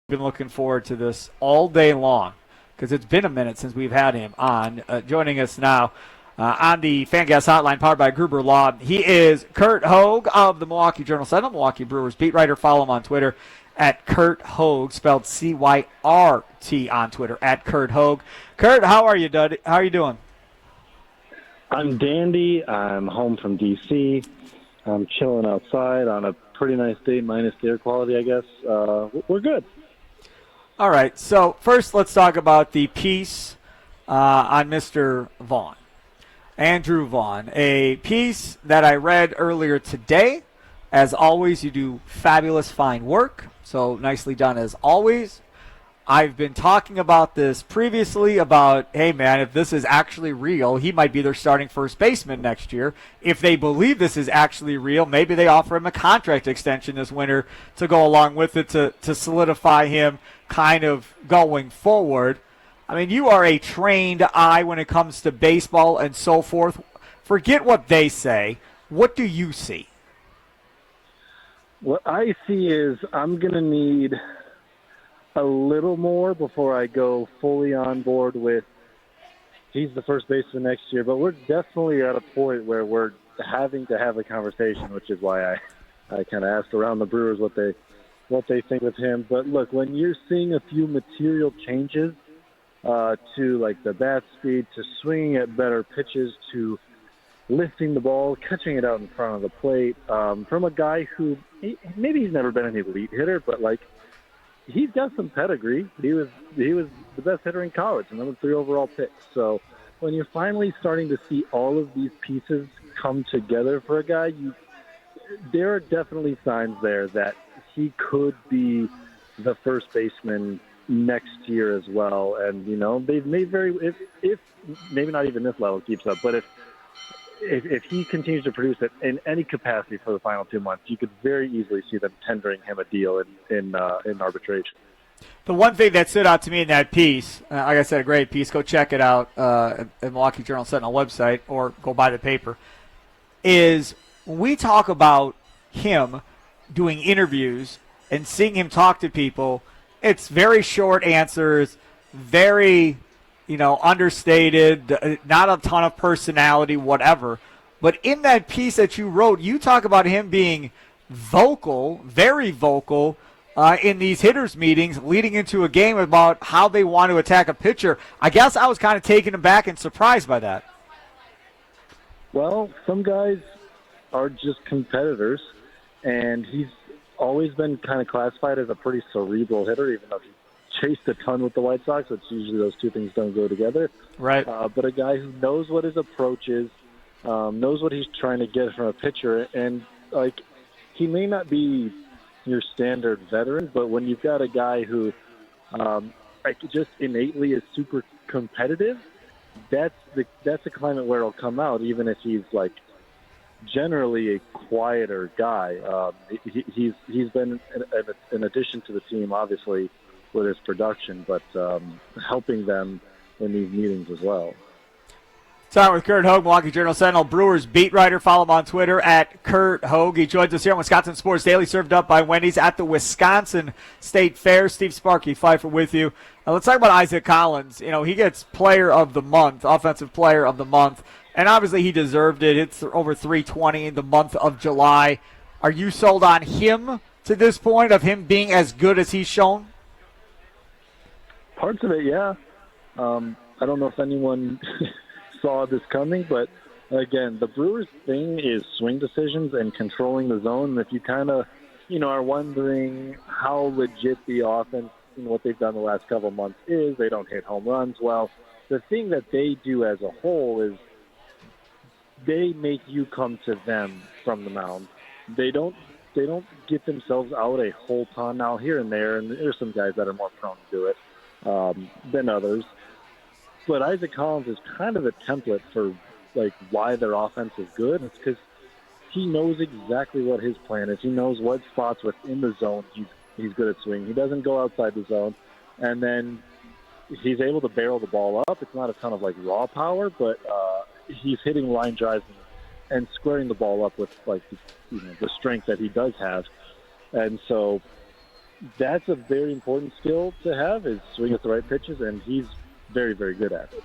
been looking forward to this all day long because it's been a minute since we've had him on. Joining us now on the Fangas Hotline powered by Gruber Law, he is Curt Hogg of the Milwaukee Journal-Sentinel, Milwaukee Brewers beat writer. Follow him on Twitter at Curt Hogg, spelled C-Y-R-T on Twitter, at Curt Hogg. Curt, how are you, Dud? How are you doing? I'm dandy. I'm home from D.C. I'm chilling outside on a pretty nice day, minus the air quality, I guess. We're good. All right, so first let's talk about the piece on Mr. Vaughn, Andrew Vaughn, a piece that I read earlier today. As always, you do fabulous, fine work, so nicely done as always. I've been talking about this previously about, hey, man, if this is actually real, he might be their starting first baseman next year. If they believe this is actually real, maybe they offer him a contract extension this winter to go along with it to solidify him kind of going forward. I mean, you are a trained eye when it comes to baseball and so forth. Forget what they say. What do you see? What I see is I'm going to need a little more before I go fully on board with he's the first baseman next year. But we're definitely at a point where we're having to have a conversation, which is why I kind of asked around the Brewers what they think of him. But look, when you're seeing a few material changes to like the bat speed, to swinging at better pitches, to lifting the ball, catching it out in front of the plate, from a guy who maybe he's never been an elite hitter, but like he's got some pedigree. He was the best hitter in college, and number 3 overall pick. So when you're finally starting to see all of these pieces come together for a guy, there are definitely signs there that he could be the first baseman next year as well. And they've made if maybe not even this level keeps up, but if he continues to produce it in any capacity for the final 2 months, you could very easily see them tendering him a deal in arbitration. The one thing that stood out to me in that piece, like I said, a great piece, go check it out at the Milwaukee Journal-Sentinel website or go buy the paper, is when we talk about him doing interviews and seeing him talk to people, it's very short answers, very understated, not a ton of personality, whatever. But in that piece that you wrote, you talk about him being vocal, very vocal, in these hitters' meetings leading into a game about how they want to attack a pitcher. I guess I was kind of taken aback and surprised by that. Well, some guys are just competitors, and he's always been kind of classified as a pretty cerebral hitter, even though he chased a ton with the White Sox, which usually those two things don't go together. Right. But a guy who knows what his approach is, knows what he's trying to get from a pitcher, and like he may not be your standard veteran, but when you've got a guy who just innately is super competitive, that's a climate where it'll come out, even if he's like generally a quieter guy. He's been an addition to the team, obviously, with his production, but helping them in these meetings as well. Talking with Curt Hogg, Milwaukee Journal-Sentinel Brewers beat writer. Follow him on Twitter at Curt Hogg. He joins us here on Wisconsin Sports Daily, served up by Wendy's at the Wisconsin State Fair. Steve Sparky Pfeiffer with you. Now let's talk about Isaac Collins. He gets Player of the Month, Offensive Player of the Month, and obviously he deserved it. It's over 320 in the month of July. Are you sold on him to this point, of him being as good as he's shown? Parts of it, yeah. I don't know if anyone saw this coming, but again, the Brewers' thing is swing decisions and controlling the zone. And if you kind of, are wondering how legit the offense, what they've done the last couple of months is, they don't hit home runs. Well, the thing that they do as a whole is they make you come to them from the mound. They don't get themselves out a whole ton now here and there, and there's some guys that are more prone to do it than others. But Isaac Collins is kind of a template for like why their offense is good. It's because he knows exactly what his plan is. He knows what spots within the zone he's good at swinging. He doesn't go outside the zone, and then he's able to barrel the ball up. It's not a ton of like raw power, but he's hitting line drives and squaring the ball up with like the strength that he does have. And so that's a very important skill to have, is swing at the right pitches, and he's very, very good at it.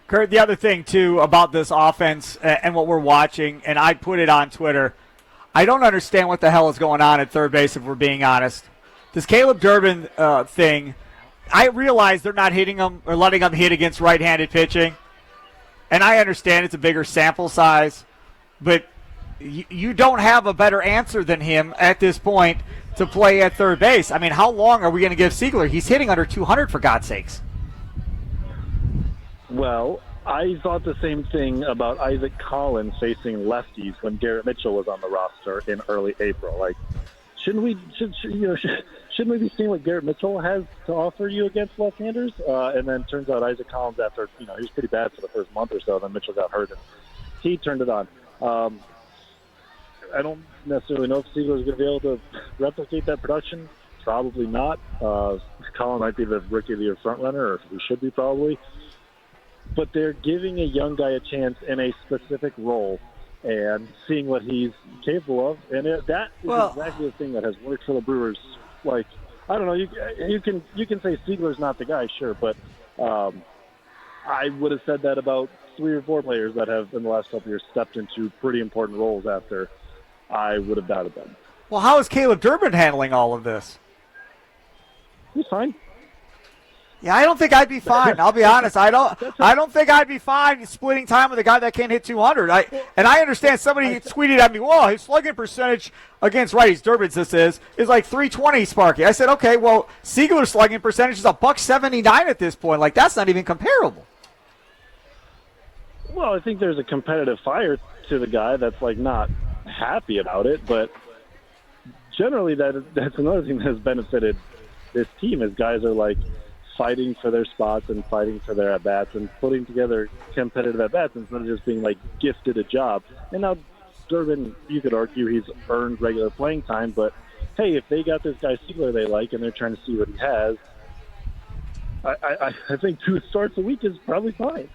Curt, the other thing, too, about this offense and what we're watching, and I put it on Twitter, I don't understand what the hell is going on at third base, if we're being honest. This Caleb Durbin thing, I realize they're not hitting him or letting him hit against right-handed pitching, and I understand it's a bigger sample size, but you don't have a better answer than him at this point to play at third base. I mean, how long are we going to give Seigler? He's hitting under 200, for God's sakes. Well, I thought the same thing about Isaac Collins facing lefties when Garrett Mitchell was on the roster in early April. Like, shouldn't we be seeing what Garrett Mitchell has to offer you against left-handers? And then turns out Isaac Collins, after he was pretty bad for the first month or so, then Mitchell got hurt and he turned it on. I don't necessarily know if Seigler is going to be able to replicate that production. Probably not. Collins might be the Rookie of the Year front runner, or he should be probably. But they're giving a young guy a chance in a specific role and seeing what he's capable of. And that is exactly the thing that has worked for the Brewers. Like, I don't know, you can say Seigler's not the guy, sure, but I would have said that about 3 or 4 players that have, in the last couple of years, stepped into pretty important roles after I would have doubted them. Well, how is Caleb Durbin handling all of this? He's fine. Yeah, I don't think I'd be fine. I'll be honest. I don't think I'd be fine splitting time with a guy that can't hit 200. I understand somebody tweeted at me, "Whoa, his slugging percentage against righties, Durbin's this is like 320, Sparky." I said, "Okay, well, Seigler's slugging percentage is $179 at this point. Like, that's not even comparable." Well, I think there's a competitive fire to the guy that's like not happy about it, but generally that's another thing that has benefited this team, is guys are like fighting for their spots and fighting for their at-bats and putting together competitive at-bats instead of just being, like, gifted a job. And now Durbin, you could argue he's earned regular playing time, but, hey, if they got this guy Seigler they like and they're trying to see what he has, I think 2 starts a week is probably fine.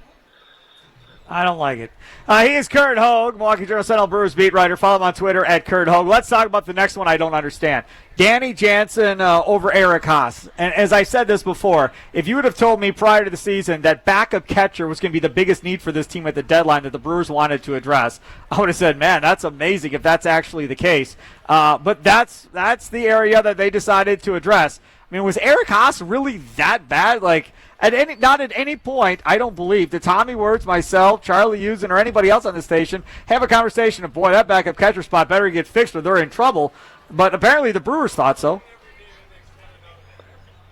I don't like it. He is Curt Hogg, Milwaukee Journal Sentinel Brewers beat writer. Follow him on Twitter at Curt Hogg. Let's talk about the next one I don't understand. Danny Jansen over Eric Haas. And as I said this before, if you would have told me prior to the season that backup catcher was going to be the biggest need for this team at the deadline that the Brewers wanted to address, I would have said, man, that's amazing if that's actually the case. But that's the area that they decided to address. I mean, was Eric Haas really that bad? Like, not at any point, I don't believe, did Tommy Wirtz, myself, Charlie Usen, or anybody else on the station have a conversation of, boy, that backup catcher spot better get fixed or they're in trouble. But apparently the Brewers thought so.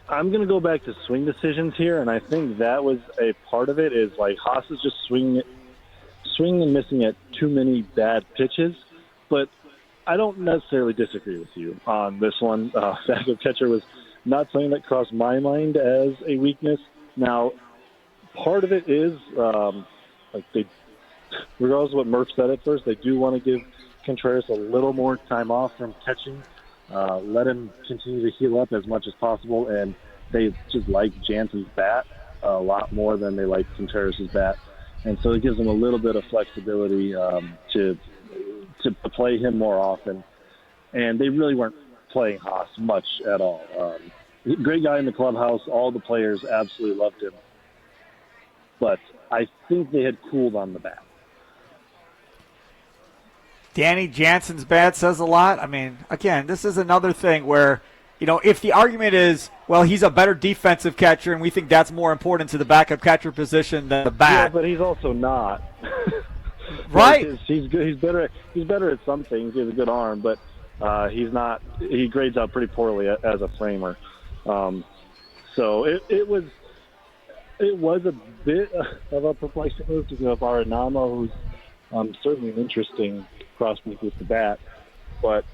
I'm going to go back to swing decisions here, and I think that was a part of it, is like Haas is just swinging and missing at too many bad pitches. But I don't necessarily disagree with you on this one. Backup catcher was not something that crossed my mind as a weakness. Now, part of it is, regardless of what Murph said at first, they do want to give Contreras a little more time off from catching, let him continue to heal up as much as possible, and they just like Jansen's bat a lot more than they like Contreras' bat. And so it gives them a little bit of flexibility to play him more often. And they really weren't playing Haas much at all. Great guy in the clubhouse. All the players absolutely loved him. But I think they had cooled on the bat. Danny Jansen's bat says a lot. I mean, again, this is another thing where, you know, if the argument is, well, he's a better defensive catcher and we think that's more important to the backup catcher position than the bat. Yeah, but he's also not. Right. He's good. He's better at some things. He has a good arm, but he's not. He grades out pretty poorly as a framer. So it was a bit of a perplexing move to give up Arenado, who's certainly an interesting prospect with the bat, but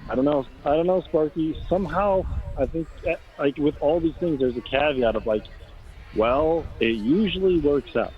I don't know, Sparky. Somehow, I think, like with all these things, there's a caveat of like, well, it usually works out.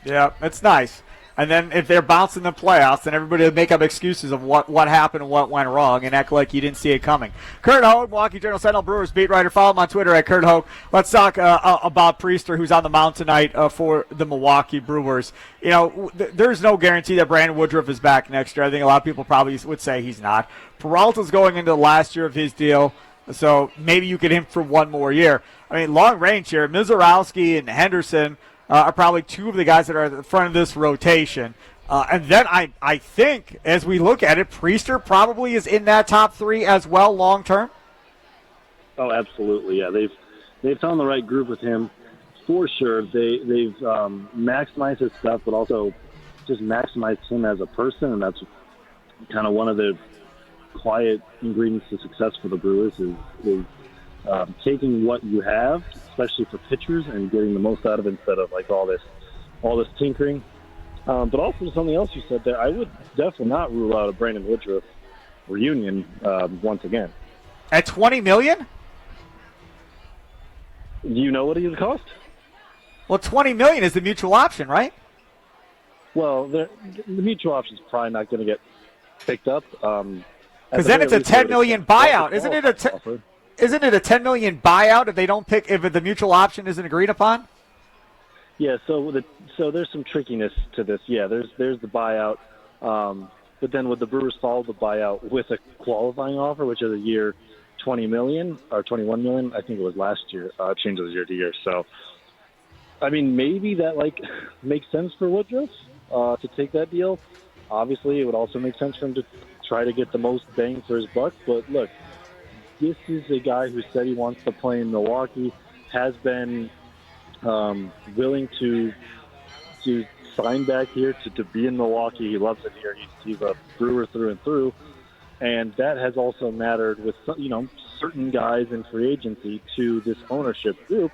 Yeah, it's nice. And then if they're bouncing the playoffs, then everybody will make up excuses of what happened and what went wrong and act like you didn't see it coming. Curt Hogg, Milwaukee Journal-Sentinel Brewers beat writer. Follow him on Twitter at Curt Hogg. Let's talk about Priester, who's on the mound tonight for the Milwaukee Brewers. There's no guarantee that Brandon Woodruff is back next year. I think a lot of people probably would say he's not. Peralta's going into the last year of his deal, so maybe you get him for one more year. I mean, long range here, Mizorowski and Henderson are probably two of the guys that are at the front of this rotation. And then I think, as we look at it, Priester probably is in that top three as well long term. Oh, absolutely, yeah. They've found the right group with him for sure. They've maximized his stuff, but also just maximized him as a person, and that's kind of one of the quiet ingredients to success for the Brewers is taking what you have, especially for pitchers, and getting the most out of it instead of like all this tinkering. But also something else you said there, I would definitely not rule out a Brandon Woodruff reunion once again. At $20 million? Do you know what he would cost? Well, $20 million is the mutual option, right? Well, the mutual option is probably not going to get picked up. Because then it's a $10 million buyout, isn't it? Isn't it a $10 million buyout if they don't pick if the mutual option isn't agreed upon? Yeah. So there's some trickiness to this. Yeah. There's the buyout, but then would the Brewers follow the buyout with a qualifying offer, which is a year, $20 million or $21 million? I think it was last year. Changes year to year. So, I mean, maybe that makes sense for Woodruff to take that deal. Obviously, it would also make sense for him to try to get the most bang for his buck. But look, this is a guy who said he wants to play in Milwaukee, has been willing to sign back here to be in Milwaukee. He loves it here. He's a Brewer through and through. And that has also mattered with, certain guys in free agency to this ownership group.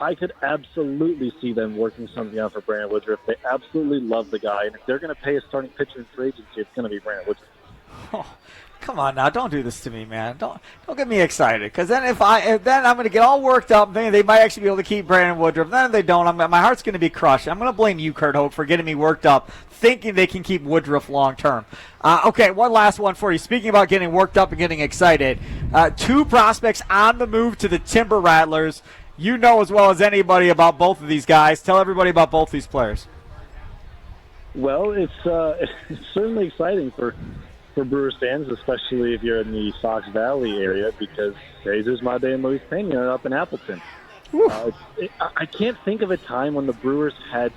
I could absolutely see them working something out for Brandon Woodruff. They absolutely love the guy. And if they're going to pay a starting pitcher in free agency, it's going to be Brandon Woodruff. Oh, come on now, don't do this to me, man. Don't get me excited, because then then I'm going to get all worked up thinking they might actually be able to keep Brandon Woodruff. Then if they don't, my heart's going to be crushed. I'm going to blame you, Curt Hogg, for getting me worked up, thinking they can keep Woodruff long term. Okay, one last one for you. Speaking about getting worked up and getting excited, two prospects on the move to the Timber Rattlers. You know as well as anybody about both of these guys. Tell everybody about both these players. Well, it's certainly exciting for Brewers fans, especially if you're in the Fox Valley area, because Jesus Made and Luis Pena are up in Appleton. I can't think of a time when the Brewers had,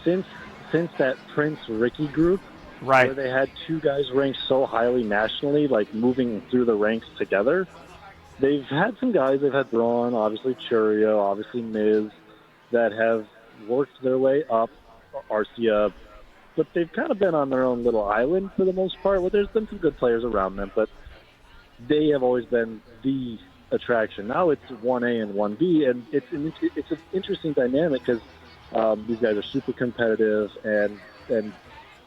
since that Prince Ricky group, right, where they had two guys ranked so highly nationally, like moving through the ranks together. They've had some guys. They've had Braun, obviously Churio, obviously Miz, that have worked their way up, Arcia, but they've kind of been on their own little island for the most part. Well, there's been some good players around them, but they have always been the attraction. Now it's 1A and 1B, and it's an interesting dynamic because these guys are super competitive, and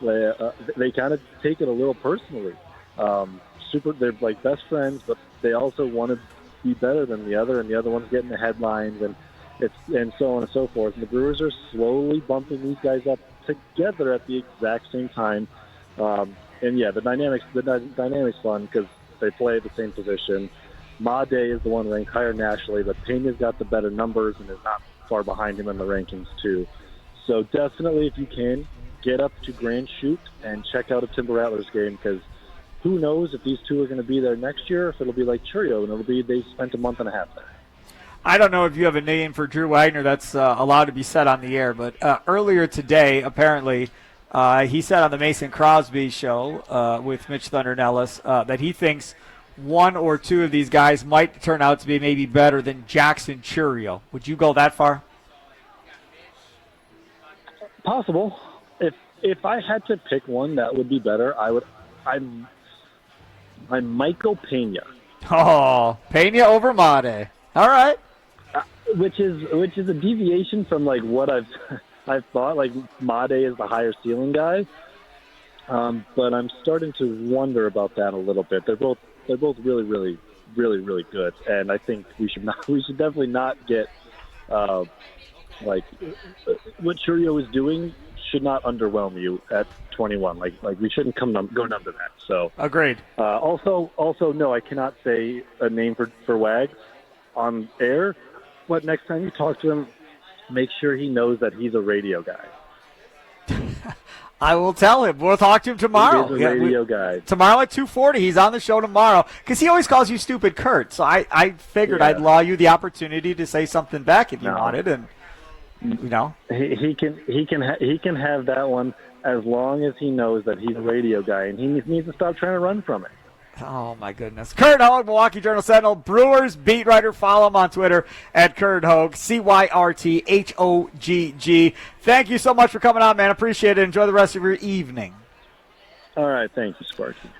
they kind of take it a little personally. They're like best friends, but they also want to be better than the other, and the other one's getting the headlines, and so on and so forth. And the Brewers are slowly bumping these guys up together at the exact same time. And yeah, the dynamics fun because they play the same position. Made is the one ranked higher nationally, but Pena's got the better numbers and is not far behind him in the rankings too. So definitely, if you can, get up to Grand Chute and check out a Timber Rattlers game, because who knows if these two are going to be there next year, if it'll be like Churio and it'll be they spent a month and a half there. I don't know if you have a name for Drew Wagner that's allowed to be said on the air, but earlier today, apparently, he said on the Mason Crosby show with Mitch Thunder Nellis that he thinks one or two of these guys might turn out to be maybe better than Jackson Churio. Would you go that far? Possible. If I had to pick one that would be better, I'm Michael Pena. Oh, Pena over Made. All right. Which is a deviation from like what I've thought. Like Made is the higher ceiling guy, but I'm starting to wonder about that a little bit. They're both really, really, really, really good, and I think we should definitely not get like what Churio is doing should not underwhelm you at 21. Like we shouldn't go numb to that. So Agreed. Also, no, I cannot say a name for Wags on air. But next time you talk to him, make sure he knows that he's a radio guy. I will tell him. We'll talk to him tomorrow. He is a radio guy. Tomorrow at 2:40, he's on the show tomorrow because he always calls you stupid, Curt. So I figured I'd allow you the opportunity to say something back if you wanted, and he can have that one as long as he knows that he's a radio guy, and he needs to stop trying to run from it. Oh, my goodness. Curt Hogg, Milwaukee Journal-Sentinel, Brewers beat writer. Follow him on Twitter at Curt Hogg, CyrtHoggg. Thank you so much for coming on, man. Appreciate it. Enjoy the rest of your evening. All right. Thank you, Sparky.